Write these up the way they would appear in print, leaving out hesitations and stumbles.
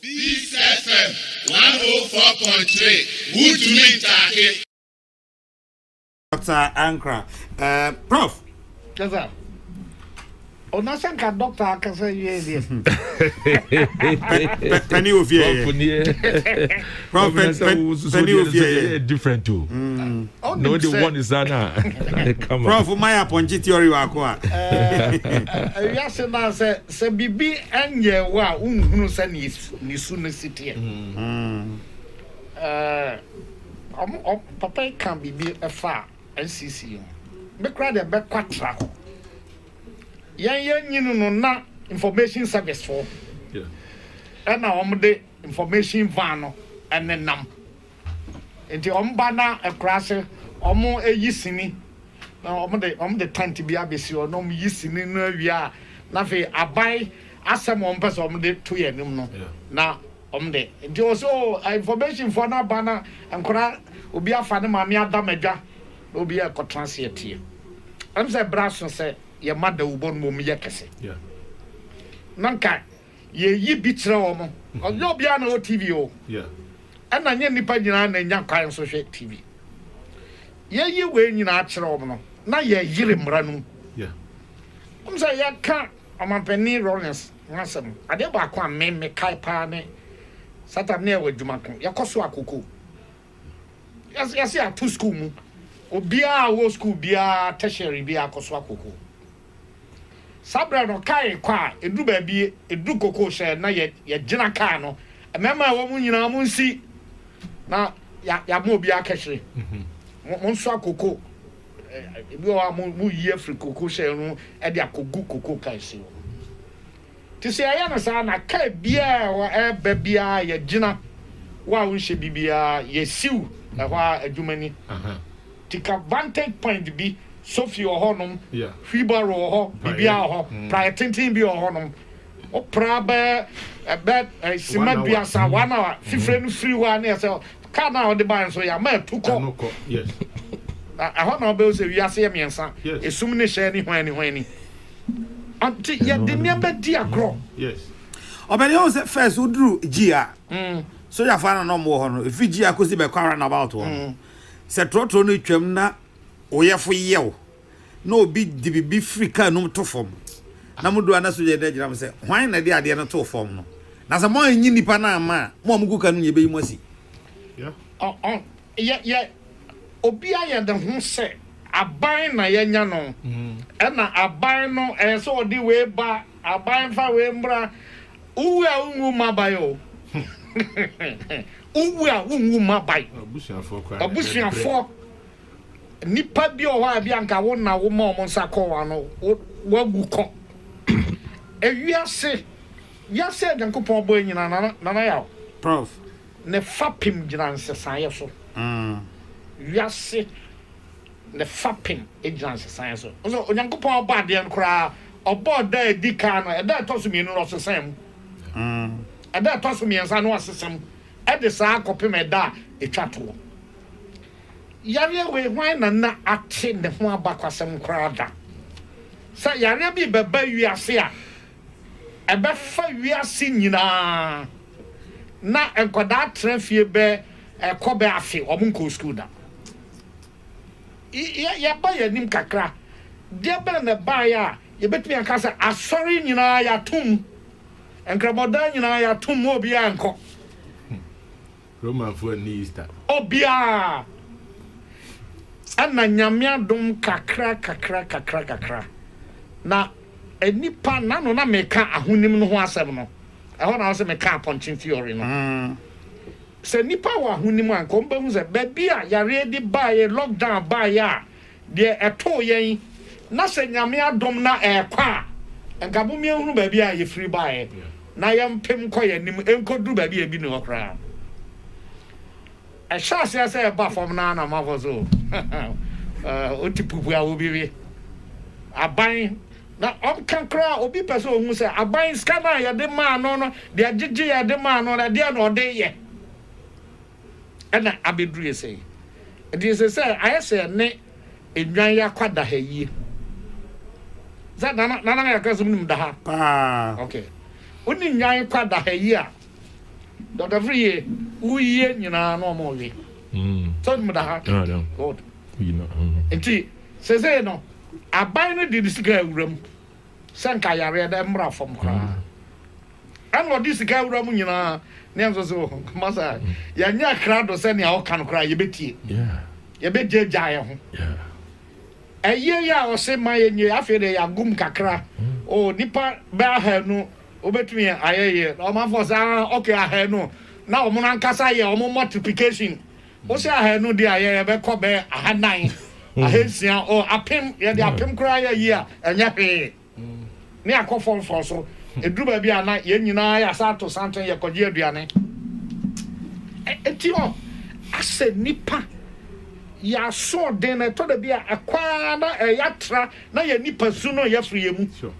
Peace FM 104.3. Who to meet Taki? Dr. Ankra. Prof. Yes, sir. Onasanka doctor can say yes. Penny of you. Prof. Penny of you. Different too. No, the one is Anna. Come on. Prof. My upon theory. Yes, now say Bibi and ye wa say ni sunu city. Papa can be a far NCC. Me cry the back quatra. Yan no na information service for. Yeah. And now the information van and then nam. Enti bana a crash omo e yisini. Na the time to be abesi or no yisini no wia. Na fe abai asem person de 2 year no. Na de. Enti also information for na bana ankora obi afa ne mame adamedwa obi e ko translate. Am say braso say ye mother ubon mum ye kese. Yeah. Nanka ye yi bitra wo mo. Ojo bia na o TV o. Yeah. Ana nye nipa nyina na nya kwan so hwe TV. Ye yi we nyina akere wo no. Na ye yire mra no. Yeah. Say ye ka amampani Rollins wasem. Ade ba kwa me kai pa ne. Satam ne wa dwuma ko. Ye koso akoko. Yes ya to school mu. Obia wo school bia tertiary bia koso akoko. Sabra no kai kwa edu ba bi edu koko hye na ye gina kaa no emema wo mu nyina mu nsi na ya mo bi akehire mo nso akoko ebi wa mu yi afri koko hye no e de akogu koko kai si wo ti se ya na sa na kai bia wa e ba bia ye gina wa wo hye bibia ye siw e hwa adwumani tika vantage point bi Sophie or honum, Fiba or Bibia or Priatintin be or honum, or Prabe, a bed, a Simabia, 1 hour, 15 free 1 year, so can't now the buy so ya may to call. Yes. I hope no bills if you see me and son, assuming the share any. Until you remember dear crow. Yes. Oh, but you was at first who drew Gia. So you find no more. If Gia could see by quarrel about one. Said Trotro no chumna. Oya for yew no be the be free car no to form na mudu anaso je de gira me say hwan na de ade no to form no na se mo anyi nipa na ama mo mugu ka no ye be yimosi yeah obi aye de ho se aban na yenya no e na aban no e so odi we ba aban fa we mbra uwe ungu mabayo uwe ungu mabayo abusuafo nipa bi o ha bi anka wo na wo ma o nsa ko wa no wagu ko ewiase yase Yankopon bo nyina na ya prof ne fapim gina nsesan ye so wiase ne fapim gina nsesan so so Yankopon ba de nkura obo da edika no e da toso mi no sesam e da toso mi nsa no sesam e de sa akopim e da etwato yare we hwan na ate ne ho abakwasem krada sa yare bi beba wiase a ebe fa wiase nyina na enkoda trafie be ekobe afi omunko school da ya ba ya nim kakra de be na ba ya ye betumi aka sa asori nyina ya tum enkraboda nyina ya tum obi anko Roman for Easter obia ana nyamia dum kakra na enipa na no na meka ahonim no ho asem no ho na wo meka punching theory no se nipa wa ahonim an ko mba hu se ba bia yare di bae lockdown bae a de eto yen na se nyamia dum na ekwa enka mi ehunu ba bia ye free bae na yempem koye nim enkodu ba bia bi no kra a chance say ba from na mavozo otipupu a obiwe aban na kankra obi person ohun say aban scanner ya de ma no de agege ya de ma no na de no de ye na abedru say e say I say ne enwan ya kwada ha yi za na ya kasum nim da ha pa okay oni nwan kwada ha yi a Dr. Free, we you know no more. So me da. God. You know. Enti say no. Abai no di sika awuram. Sanka yare da mra fam kra. An wo di sika awuram nyina ne so masa ya nya krado se ne a woka no kra ye betie. Yeah. Ye be jejaye ho. Yeah. Eye ya o se ma ye nye afi de ya gum kakra. O nipa ba ha no obetumi ayeye o ma for sa okay ha no na o mo nan kasa ye o mo multiplication o se ha no de ayeye be ko be ahanan ahensia o apem ye de apem kra ye yi a enya pe ne akofo fo so eduru ba bia na ye nyina ya sa to santen ye koje aduane eti o ase nipa ya so den na to de bia akwa na yatra na ye nipa su no ye free mu Sure.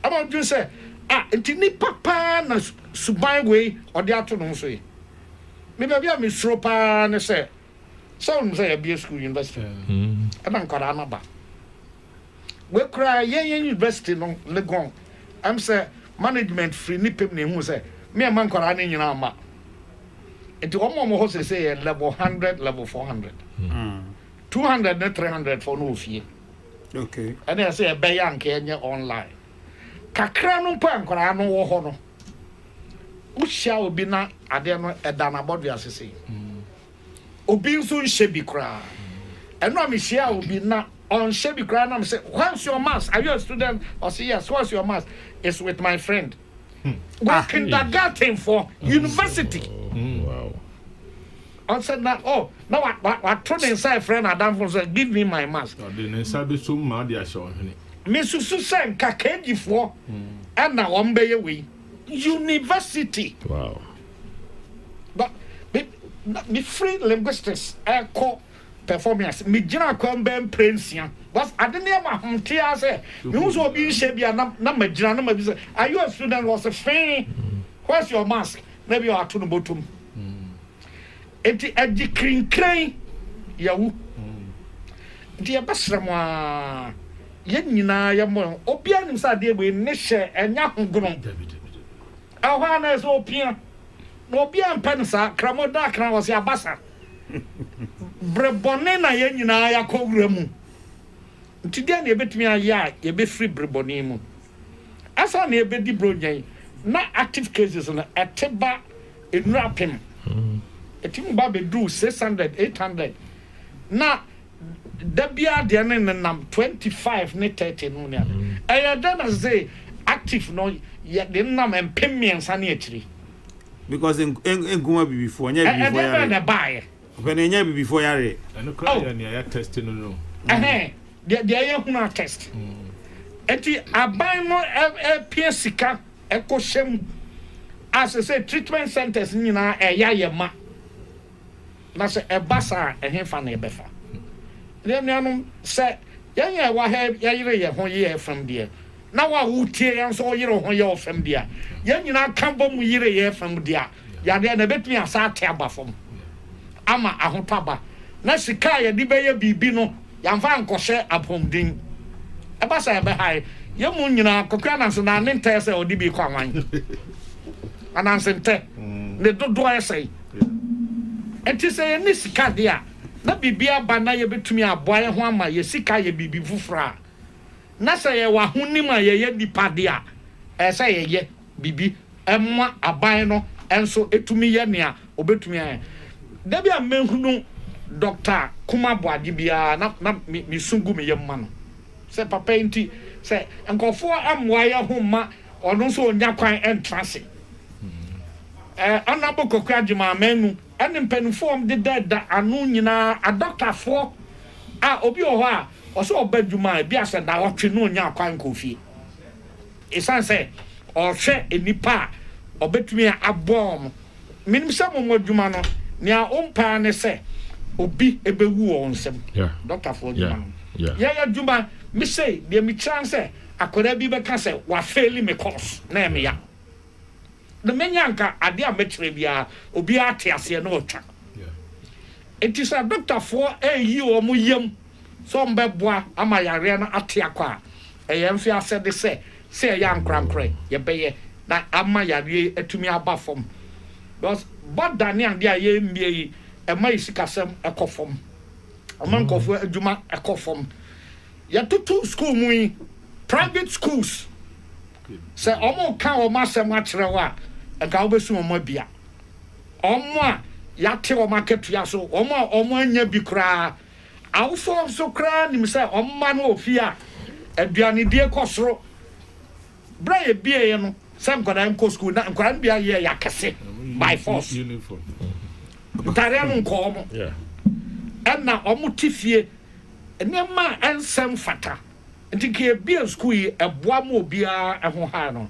About you say, enti ni papa na suban we ode ato no so yi. Me ba bia me suro pa ne say. So say be school university. Ana nkara na ba. We kra yen university no Legon. Am say management free ni pem ne hu say. Me man nkara na nyina ma. Enti omo ho say level 100, level 400. 200 and 300 for no fee. Okay. And I say be yank enye online. Kakra no pa nkora no wo ho no uhia obi na ade no eda na bodu asese obi nso nhye bi kra eno am hia obi na on hye bi kra na me say what's your mass, are you a student? Or say yes, what's your mass? It's with my friend we kindergarten for university. Wow. On said that now what told inside friend Adam for say give me my mass. The Nesabi so mad ya show. Me susu sen kakeji for and na wombe we university. Wow. But be free linguistics echo performance me jina kwambe prensia was adene ma hontia say me hu so obi nhye bia na ma jina na ma bi say are you a student? Was a fan? Where's your mask? Maybe you are to no bottom enti agi krinkran yawu enti abasramwa ye nyina ye mo obi anim sa de be ne hye enya hongron ahwa na so opia no obi ampen sa kramoda kran was ya basa brebone na ye nyina ya kowura mu nti dia na ebetumi aya ye be free brebone mu asa na ebedi bronyan na active cases na eteba enurapem etim ba be do 600 800 na dabia de ne nam 25 ne 30 no ne aya da say active no ye de nam empemiensa ne akiri because in kuma be before nya before yare na buy when nya be before yare And the cry and ya testing no. de ye huna test eti aban no piesika ekoshem as say treatment centers nyina eya ye ma na se ebasa ehemfa na ebefa dem nanu se yanya wa he yire ye ho ye fam de na wa wutie yan so yire ho ye fam de yanyina kan bom yire ye fam de ya de na betumi asa ate abafom ama ahotaba na sika ye di be ye bibi no yamfa nkɔhye apomdin ebasa ebe hai ye mu nyina kokra na so na ne nte se odi bi kwa wan ananse nte ne dodo ayesai enti se ye ni sika de a na bibia ba na ye betumi aboa ye ho ama ye sika ye bibi fufura na se ye wa honim a ye nipa de a se ye bibi emma aban no enso etumi ye nea obetumi an da bia menhunu Dr. Kuma Boadi bia na mi sungu me yemma no se papa enti se enkofo amwa ye ho ma ono so onya kwan entrance anabo kokra djuma menu ene mpenufo de da anu nyina a doctor fo obi o ho a o so obadjuma bia se da otwe no onya kwan kofi esanse o hwe enipa obetumi abom minim se mo djuma no nia ompa ne se obi ebewu onsem doctor for djuma ya djuma mi say de mi chance akora bi be ka se wa fail me course na me ya the menyanka ade a metre bia obi ate ase na otwa it is a doctor for yi o mo yam so mbeboa ama yare na ate akwa eyemfi ase de se ya nkrankre ye beye na ama yare atumi aba fom because but Daniel dia ye mbie e mai sikasem ekofom amman kofo adwuma ekofom ya tutu school mu private schools say omo kan o masem akere wa enka obesu omo bia omo a ya te o market ya so omo anya bi kra awfo so kra nim say omma no ofia aduane die kosoro bra ye bie ye no sem kwada nko school na kwada bia ye ya kese by force uniform tare no nko omo Yeah. na omo tifie enema ensem fata nti ke bia school yi eboa mo obia eho ha no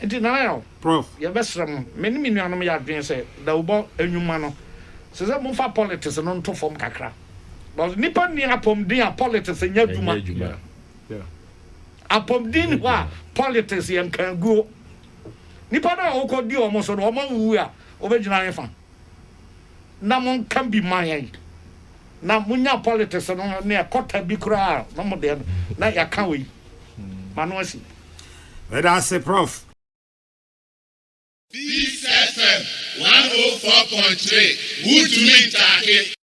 nti na yo prof ye besrem meni minu anom ya adwen se da ubo enwuma no se se mo fa politics no nto fom kakra but nipa ni apom din a politics nya dwuma yeah apom din wa politics yen kan go nipa na o ko di omo so no omo wu a obegyina yefa na mon kan bi man na munya politics no ne akota bi kura na mo de na ya kan we manu asi that's a prof Peace FM 104.3. Who to meet Taki?